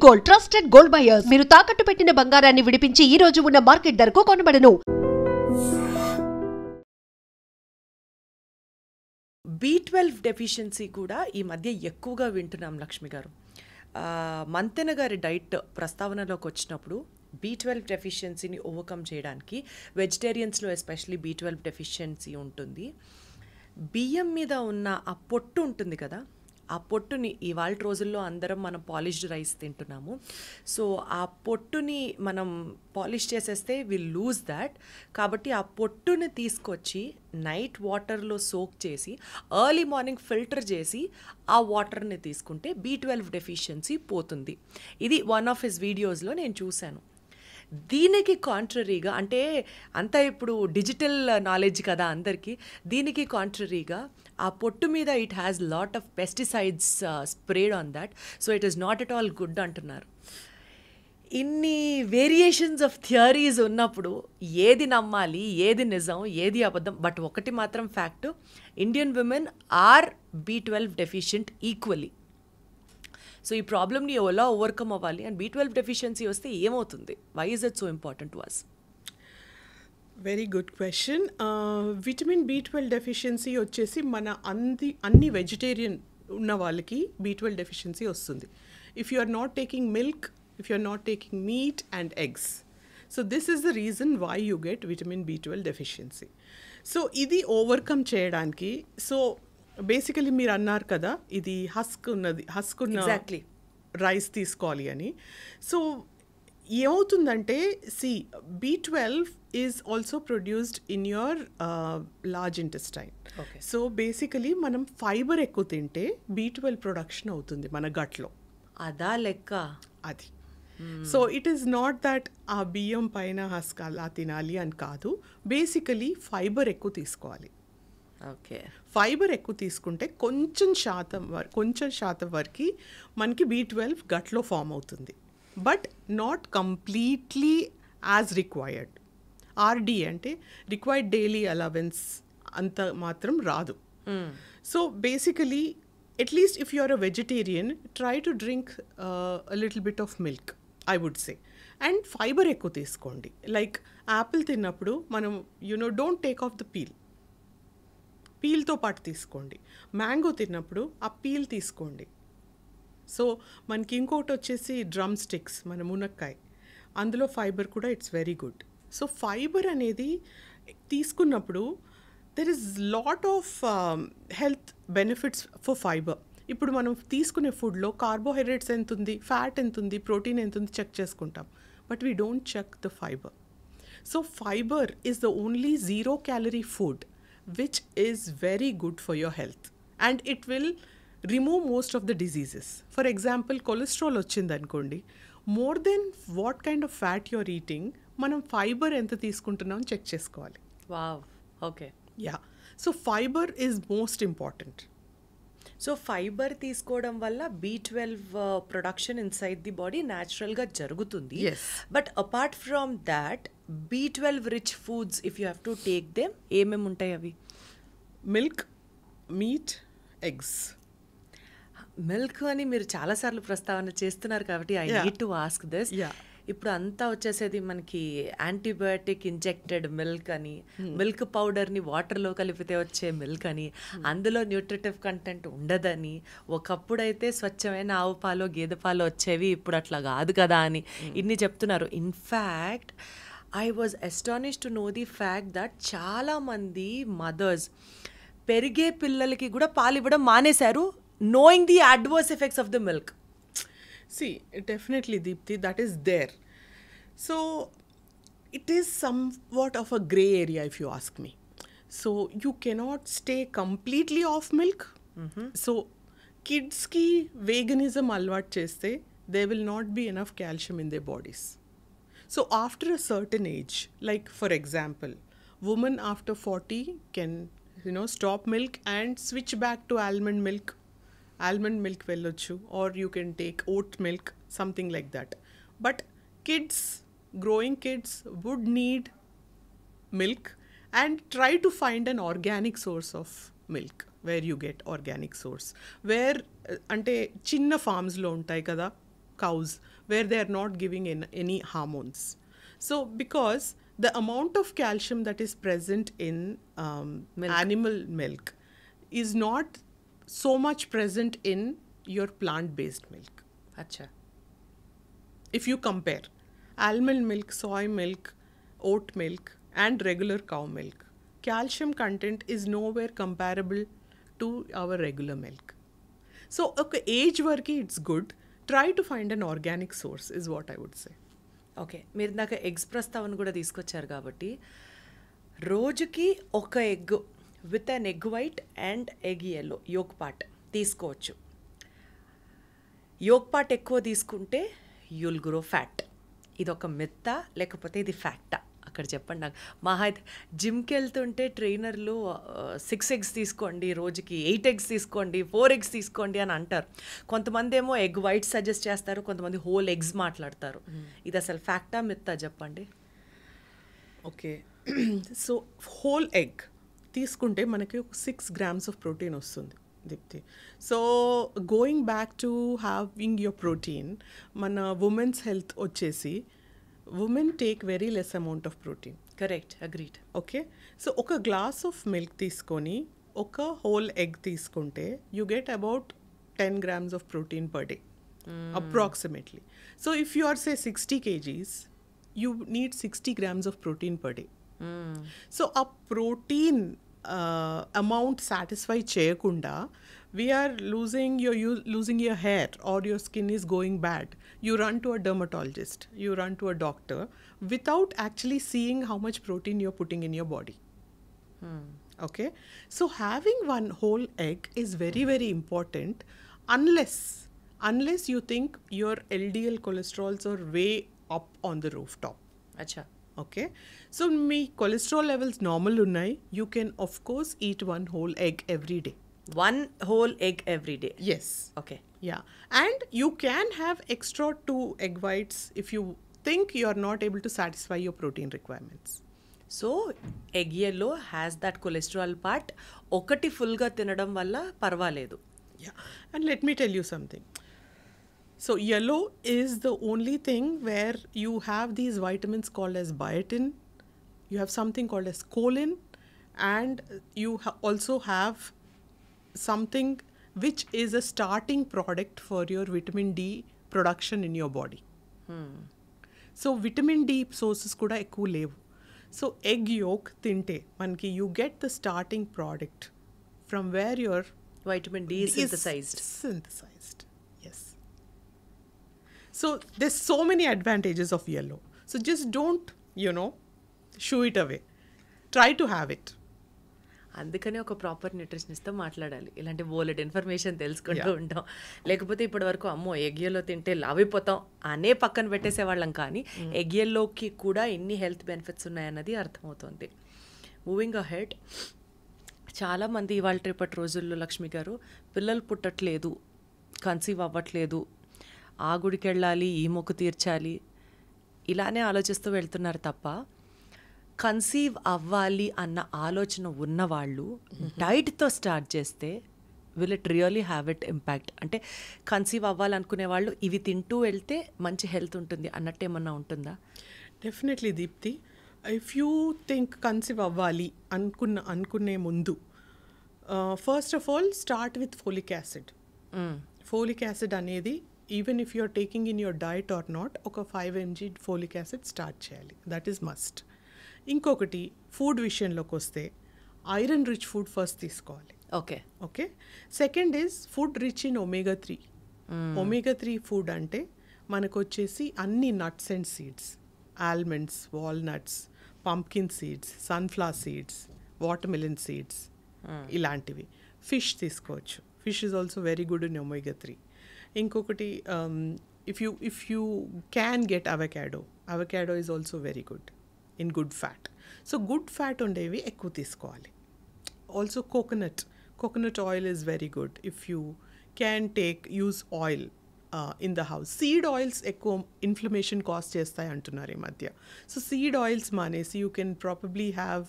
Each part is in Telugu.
Gold, trusted gold buyers. మీరు తాకట్టు పెట్టిన బంగారాన్ని విడిపించి ఈ రోజు ఉన్న మార్కెట్ ధరకు కొనబడను. B12 డెఫిషియన్సీ కూడా ఈ మధ్య ఎక్కువగా వింటున్నాం లక్ష్మి గారు. మంతెన గారి డైట్ ప్రస్తావనలోకి వచ్చినప్పుడు B12 డెఫిషియన్సీని ఓవర్కమ్ చేయడానికి వెజిటేరియన్స్లో ఎస్పెషలీ B12 డెఫిషియన్సీ ఉంటుంది. బియ్యం మీద ఉన్న ఆ పొట్టు ఉంటుంది కదా, ఆ పొట్టుని ఇవాళ రోజుల్లో అందరం మనం పాలిష్డ్ రైస్ తింటున్నాము. సో ఆ పొట్టుని మనం పాలిష్ చేసేస్తే విల్ లూజ్ దాట్. కాబట్టి ఆ పొట్టుని తీసుకొచ్చి నైట్ వాటర్లో సోక్ చేసి ఎర్లీ మార్నింగ్ ఫిల్టర్ చేసి ఆ వాటర్ని తీసుకుంటే B12 డెఫిషియన్సీ పోతుంది. ఇది వన్ ఆఫ్ హిస్ వీడియోస్లో నేను చూశాను. దీనికి కాంట్రరీగా, అంటే అంతా ఇప్పుడు డిజిటల్ నాలెడ్జ్ కదా అందరికీ, దీనికి కాంట్రరీగా ఆ పొట్టు మీద it has lot of pesticides spread on that, so it is not at all good అంటున్నారు. ఇన్ని వేరియేషన్స్ ఆఫ్ థియరీస్ ఉన్నప్పుడు ఏది నమ్మాలి, ఏది నిజం, ఏది అబద్ధం? బట్ ఒకటి మాత్రం fact, Indian women are B12 deficient equally. So ఈ ప్రాబ్లమ్ని ఎలా ఓవర్కమ్ అవ్వాలి అండ్ B12 డెఫిషియన్సీ వస్తే ఏమవుతుంది? Why is it so important to us? Very good question. Vitamin B12 deficiency వచ్చేసి మన అన్ని వెజిటేరియన్ ఉన్న వాళ్ళకి B12 డెఫిషియన్సీ వస్తుంది. If you are not taking milk, if you are not taking meat and eggs. So this is the reason why you get vitamin B12 deficiency. So ఇది ఓవర్కమ్ చేయడానికి, సో బేసికలీ మీరు అన్నారు కదా, ఇది హస్క్ ఉన్న ఎగ్జాక్ట్లీ రైస్ తీసుకోవాలి అని. సో ఏమవుతుందంటే, B12 is also produced in your large intestine. So basically మనం ఫైబర్ ఎక్కువ తింటే B12 ప్రొడక్షన్ అవుతుంది మన గట్లో. అదా లెక్క అది. So it is not that ఆ బియ్యం పైన హస్క్ అలా తినాలి అని కాదు, బేసికలీ ఫైబర్ ఎక్కువ తీసుకోవాలి. ఓకే, ఫైబర్ ఎక్కువ తీసుకుంటే కొంచెం శాతం వరకు మనకి B12 గట్లో ఫామ్ అవుతుంది, but not completely as required. RD అంటే రిక్వైర్డ్ డైలీ అలవెన్స్ అంత మాత్రం రాదు. So basically at least if you are a vegetarian, try to drink a little bit of milk, I would say. And fibre ఎక్కువ తీసుకోండి. లైక్ యాపిల్ తిన్నప్పుడు మనం డోంట్ టేక్ ఆఫ్ ద పీల్తో పాటు తీసుకోండి. మ్యాంగో తిన్నప్పుడు ఆ పీల్ తీసుకోండి. సో మనకి ఇంకోటి వచ్చేసి డ్రమ్ స్టిక్స్, మన మునక్కాయ, అందులో ఫైబర్ కూడా it's very good. So fibre అనేది తీసుకున్నప్పుడు there is lot of health benefits for fibre. ఇప్పుడు మనం తీసుకునే ఫుడ్లో కార్బోహైడ్రేట్స్ ఎంత ఉంది, ఫ్యాట్ ఎంత ఉంది, ప్రోటీన్ ఎంత ఉంది చెక్ చేసుకుంటాం, but we don't check the fibre. So fibre is the only 0 calorie food which is very good for your health, and it will remove most of the diseases. For example, cholesterol వచ్చింది అనుకోండి, more than what kind of fat you're eating, మనం ఫైబర్ ఎంత తీసుకుంటున్నాం చెక్ చేసుకోవాలి. Wow, okay, yeah. So fibre is most important. So fibre తీసుకోవడం వల్ల B12 production inside the body న్యాచురల్గా జరుగుతుంది. But apart from that B12 rich foods if you have to take them, ఏమేమి ఉంటాయి అవి? Milk, meet, eggs. మిల్క్ అని మీరు చాలాసార్లు ప్రస్తావన చేస్తున్నారు కాబట్టి I need to ask this. ఇప్పుడు అంతా వచ్చేసేది మనకి యాంటీబయాటిక్ ఇంజెక్టెడ్ మిల్క్ అని, మిల్క్ పౌడర్ని వాటర్లో కలిపితే వచ్చే మిల్క్ అని, అందులో న్యూట్రిటివ్ కంటెంట్ ఉండదని, ఒకప్పుడైతే స్వచ్ఛమైన ఆవు పాలు, గేదె పాలు వచ్చేవి, ఇప్పుడు అట్లా కాదు కదా అని ఇన్ని చెప్తున్నారు. In fact I was astonished to know the fact that చాలామంది మదర్స్ పెరిగే పిల్లలకి కూడా పాలు ఇవ్వడం మానేశారు, knowing the adverse effects of the milk. See, definitely, Deepthi, that is there. So it is somewhat of a gray area if you ask me. So you cannot stay completely off milk. So kids ki veganism alvat cheste, there will not be enough calcium in their bodies. So after a certain age, like for example, women after 40 can stop milk and switch back to almond milk వెళ్ళొచ్చు, or you can take oat milk, something like that. But growing kids would need milk, and try to find an organic source of milk where you get organic source, where అంటే చిన్న ఫార్మ్స్లో ఉంటాయి కదా, cows where they are not giving any hormones. So because the amount of calcium that is present in animal milk is not so much present in your plant-based milk. అచ్చా. If you compare almond milk, soy milk, oat milk and regular cow milk, calcium content is nowhere comparable to our regular milk. So okay, age varki it's good. Try to find an organic source is what I would say. Okay, మీరు ఇందాక ఎగ్స్ ప్రస్తావన కూడా తీసుకొచ్చారు కాబట్టి రోజుకి ఒక egg with an egg white and egg yellow yolk part తీసుకోవచ్చు. యోక్ పార్ట్ ఎక్కువ తీసుకుంటే యుల్ గ్రో ఫ్యాట్. ఇది ఒక మిత్తా లేకపోతే ఇది ఫ్యాక్టా? అక్కడ చెప్పండి నాకు. మహా అయితే జిమ్కి వెళ్తుంటే ట్రైనర్లు 6 eggs తీసుకోండి, రోజుకి 8 eggs తీసుకోండి, 4 eggs తీసుకోండి అని అంటారు. కొంతమంది ఏమో ఎగ్ వైట్ సజెస్ట్ చేస్తారు, కొంతమంది హోల్ ఎగ్స్ మాట్లాడతారు. ఇది అసలు ఫ్యాక్టా మిత్తా చెప్పండి. ఓకే, సో హోల్ ఎగ్ తీసుకుంటే మనకి 6 grams of protein వస్తుంది Deepti. So going back to having your protein, మన ఉమెన్స్ హెల్త్ వచ్చేసి women take very less amount of protein. Correct, agreed. Okay, so ఒక గ్లాస్ ఆఫ్ మిల్క్ తీసుకొని ఒక హోల్ ఎగ్ తీసుకుంటే you get about 10 grams of protein per day approximately. So if you are say 60 kgs, you need 60 grams of protein per day. So a protein amount satisfy చేయకుండా we are losing your hair or your skin is going bad, you run to a dermatologist, you run to a doctor without actually seeing how much protein you're putting in your body. Okay, so having one whole egg is very very important unless you think your LDL cholesterols are way up on the rooftop. అచ్చా. Okay, so me cholesterol levels normal unnai, you can of course eat one whole egg every day. 1 whole egg every day. Yes. Okay. Yeah, and you can have extra 2 egg whites if you think you are not able to satisfy your protein requirements. So egg yellow has that cholesterol part. ఒకటి ఫుల్గా తినడం వల్ల పర్వాలేదు. Yeah, and let me tell you something. So yellow is the only thing where you have these vitamins called as biotin, you have something called as choline, and you also have something which is a starting product for your vitamin D production in your body. So vitamin D sources kuda ekku levu. So egg yolk tinte manki you get the starting product from where your vitamin D synthesized. Yes. So there's so many advantages of yellow. So just don't, shoo it away. Try to have it. అందుకని ఒక ప్రాపర్ న్యూట్రిషనిస్ట్తో మాట్లాడాలి. ఇలాంటి బోలెడ్ ఇన్ఫర్మేషన్ తెలుసుకుంటూ ఉంటాం. లేకపోతే ఇప్పటి వరకు అమ్మో ఎగ్యల్లో తింటే లావిపోతాం అనే పక్కన పెట్టేసేవాళ్ళం, కానీ ఎగ్యల్లోకి కూడా ఎన్ని హెల్త్ బెనిఫిట్స్ ఉన్నాయన్నది అర్థమవుతుంది. మూవింగ్ అహెడ్, చాలామంది ఇవాళ రేపటి రోజుల్లో లక్ష్మి గారు పిల్లలు పుట్టట్లేదు, కన్సీవ్ అవ్వట్లేదు, ఆ గుడికి వెళ్ళాలి, ఈ మొక్కు తీర్చాలి, ఇలానే ఆలోచిస్తూ వెళ్తున్నారు తప్ప కన్సీవ్ అవ్వాలి అన్న ఆలోచన ఉన్నవాళ్ళు డైట్తో స్టార్ట్ చేస్తే will it really have it impact? అంటే కన్సీవ్ అవ్వాలనుకునే వాళ్ళు ఇవి తింటూ వెళ్తే మంచి హెల్త్ ఉంటుంది అన్నట్టు ఏమన్నా ఉంటుందా? Definitely Deepti, if you think conceive అవ్వాలి అనుకునే ముందు first of all start with folic acid. Folic acid అనేది even if you're taking in your diet or not, ఒక 5 mg ఫోలిక్ యాసిడ్ స్టార్ట్ చేయాలి. That is must. ఇంకొకటి ఫుడ్ విషయంలోకి వస్తే ఐరన్ రిచ్ ఫుడ్ ఫస్ట్ తీసుకోవాలి. Okay, second is food rich in omega 3. Omega 3 food అంటే మనకు వచ్చేసి అన్ని nuts and seeds, almonds, walnuts, pumpkin seeds, sunflower seeds, watermelon seeds, ఇలాంటివి. ఫిష్ తీసుకోవచ్చు. Fish is also very good in omega 3. ఇంకొకటి if you can get avocado is also very good in good fat. So good fat ఉండేవి ఎక్కువ తీసుకోవాలి. Also coconut oil is very good if you can use oil in the house. Seed oils ఎక్కువ ఇన్ఫ్లమేషన్ కాజ్ చేస్తాయి అంటున్నారు ఈ మధ్య. సో సీడ్ ఆయిల్స్ మానేసి you can probably have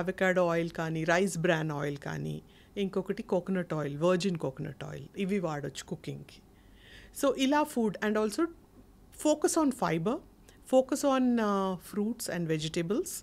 avocado oil కానీ, రైస్ బ్రాన్ ఆయిల్ కానీ, ఇంకొకటి coconut oil, virgin coconut oil, ఇవి వాడొచ్చు కుకింగ్కి. సో ఇలా food and also focus on fibre, focus on fruits and vegetables,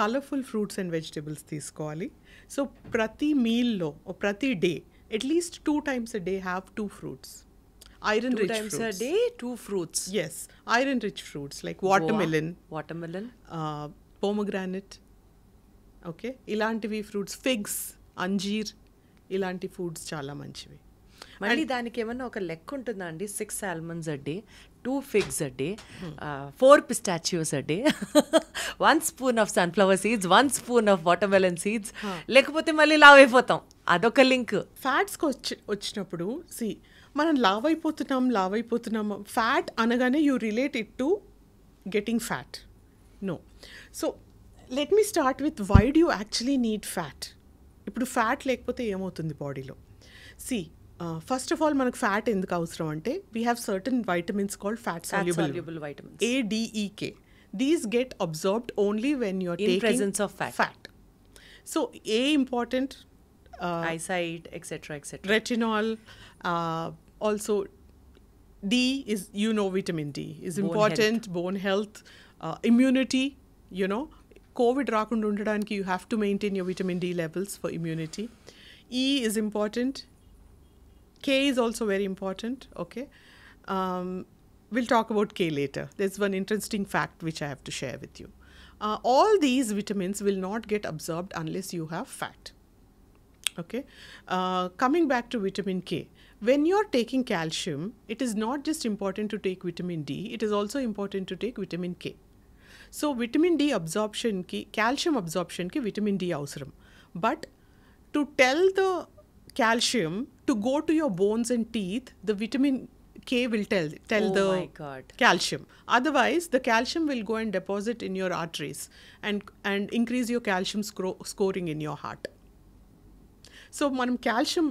colourful fruits and vegetables తీసుకోవాలి. సో ప్రతి మీల్లో ప్రతి day at least 2 times a day have 2 fruits. Iron 2 rich times a fruits. day, 2 fruits. Yes, iron rich fruits like watermelon, Watermelon. pomegranate, okay, ఇలాంటివి ఫ్రూట్స్, ఫిగ్స్, అంజీర్, ఇలాంటి ఫుడ్స్ చాలా మంచివి. మళ్ళీ దానికి ఏమన్నా ఒక లెక్క ఉంటుందా అండి? 6 almonds a day, 2 figs a day, 4 pistachios a day, 1 spoon of sunflower seeds, 1 spoon of watermelon seeds, లేకపోతే మళ్ళీ లావ్ అయిపోతాం. అదొక లింక్. ఫ్యాట్స్కి వచ్చినప్పుడు మనం లావ్ అయిపోతున్నాం. ఫ్యాట్ అనగానే you relate it to getting fat. No. So let me start with why do you actually need fat. ఇప్పుడు ఫ్యాట్ లేకపోతే ఏమవుతుంది బాడీలో? ఫస్ట్ ఆఫ్ ఆల్ మనకు ఫ్యాట్ ఎందుకు అవసరం అంటే we have certain vitamins called fat soluble vitamins. ADEK. These get absorbed only when you're In taking presence of fat. So A important, Eyesight, etc. retinol, also D is, vitamin D is Bone important, bone health, immunity, COVID రాకుండా ఉండడానికి you have to maintain your vitamin D levels for immunity. E is important. K is also very important, okay. We'll talk about K later. There's one interesting fact which I have to share with you. All these vitamins will not get absorbed unless you have fat. Okay. Coming back to vitamin K. When you're taking calcium, it is not just important to take vitamin D, it is also important to take vitamin K. So vitamin D absorption ki, calcium absorption ki vitamin D avsaram. But to tell the calcium to go to your bones and teeth, the vitamin K will tell Oh the my God. calcium. Otherwise, the calcium will go and deposit in your arteries and increase your calcium scoring in your heart. So, మనం calcium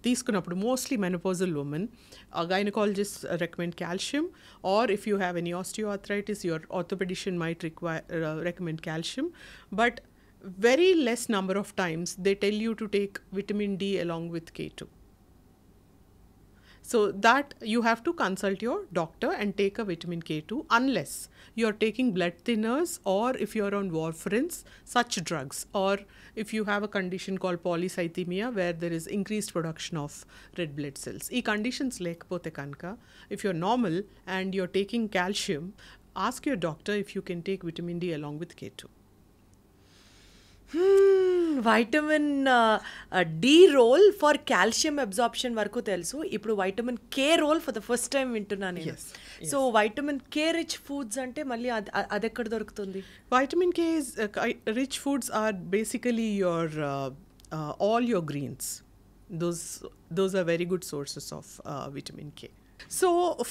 తీసుకున్నప్పుడు mostly menopausal women, gynecologists recommend calcium, or if you have any osteoarthritis, your orthopedician might recommend calcium. But very less number of times they tell you to take vitamin D along with K2. So that you have to consult your doctor and take a vitamin K2 unless you're taking blood thinners, or if you're on warfarins, such drugs, or if you have a condition called polycythemia where there is increased production of red blood cells. Ee conditions lekapothe kanka, if you're normal and you're taking calcium, ask your doctor if you can take vitamin D along with K2. Vitamin D role for calcium absorption వరకు తెలుసు. ఇప్పుడు vitamin K role for the first time వింటున్నాను నేను. So vitamin K rich foods అంటే మళ్ళీ అది ఎక్కడ దొరుకుతుంది? Vitamin K is rich foods are basically your all your greens. Those are very good sources of vitamin K. So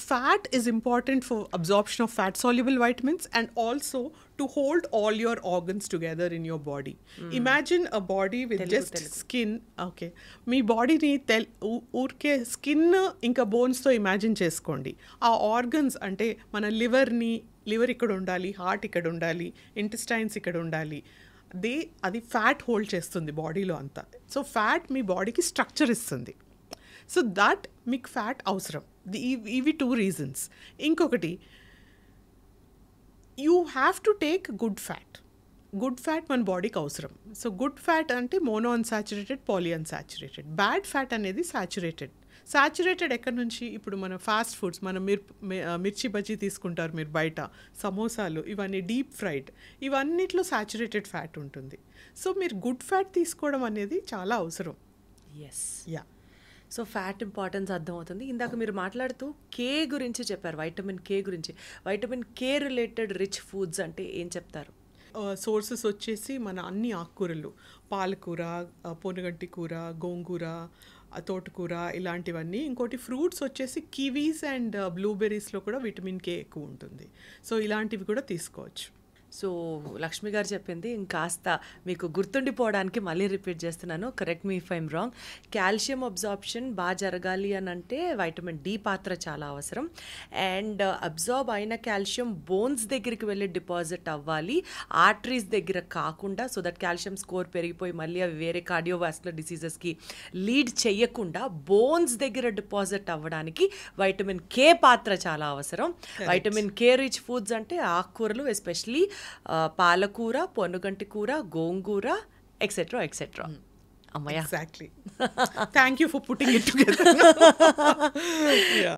fat is important for absorption of fat soluble vitamins and also to hold all your organs together in your body. Imagine a body with just skin. Okay, మీ బాడీని ఊరికే స్కిన్ ఇంకా బోన్స్తో ఇమాజిన్ చేసుకోండి. ఆ ఆర్గన్స్ అంటే మన లివర్ ఇక్కడ ఉండాలి, హార్ట్ ఇక్కడ ఉండాలి, ఇంటెస్టైన్స్ ఇక్కడ ఉండాలి. అది ఫ్యాట్ హోల్డ్ చేస్తుంది బాడీలో అంతా. సో ఫ్యాట్ మీ బాడీకి స్ట్రక్చర్ ఇస్తుంది. సో దట్ మీకు ఫ్యాట్ అవసరం. ఇవి 2 reasons. ఇంకొకటి, you have to take good fat. Good fat మన బాడీకి అవసరం. సో గుడ్ ఫ్యాట్ అంటే mono unsaturated, poly unsaturated. Bad fat అనేది సాచురేటెడ్ ఎక్కడి నుంచి? ఇప్పుడు మన ఫాస్ట్ ఫుడ్స్, మన మిర్చి బజ్జీ తీసుకుంటారు మీరు బయట, సమోసాలు, ఇవన్నీ డీప్ ఫ్రైడ్, ఇవన్నిట్లో సాచురేటెడ్ ఫ్యాట్ ఉంటుంది. సో మీరు గుడ్ ఫ్యాట్ తీసుకోవడం అనేది చాలా అవసరం. Yes. Yeah. So fat importance అర్థమవుతుంది. ఇందాక మీరు మాట్లాడుతూ కే గురించి చెప్పారు, వైటమిన్ కే గురించి. Vitamin K related rich foods అంటే ఏం చెప్తారు? సోర్సెస్ వచ్చేసి మన అన్ని ఆకుకూరలు, పాలకూర, పొనుగంటి కూర, గోంగూర, తోటకూర, ఇలాంటివన్నీ. ఇంకోటి ఫ్రూట్స్ వచ్చేసి కివీస్ అండ్ బ్లూబెర్రీస్లో కూడా విటమిన్ కే ఎక్కువ ఉంటుంది. సో ఇలాంటివి కూడా తీసుకోవచ్చు. సో లక్ష్మి గారు చెప్పింది ఇంకాస్త మీకు గుర్తుండిపోవడానికి మళ్ళీ రిపీట్ చేస్తున్నాను, correct me if I'm wrong. Calcium absorption బాగా జరగాలి అని అంటే వైటమిన్ డి పాత్ర చాలా అవసరం. అండ్ అబ్జార్బ్ అయిన కాల్షియం బోన్స్ దగ్గరికి వెళ్ళి డిపాజిట్ అవ్వాలి, ఆర్టరీస్ దగ్గర కాకుండా, సో దట్ కాల్షియం స్కోర్ పెరిగిపోయి మళ్ళీ అవి వేరే కార్డియోవాస్కులర్ డిసీజెస్కి లీడ్ చేయకుండా బోన్స్ దగ్గర డిపాజిట్ అవ్వడానికి వైటమిన్ కే పాత్ర చాలా అవసరం. వైటమిన్ కే రిచ్ ఫుడ్స్ అంటే ఆకుకూరలు, ఎస్పెషలీ పాలకూర, పొన్నుగంటి కూర, గోంగూర, ఎక్సెట్రా ఎక్సెట్రా. అమ్మయ్య, exactly. Thank you for putting it together.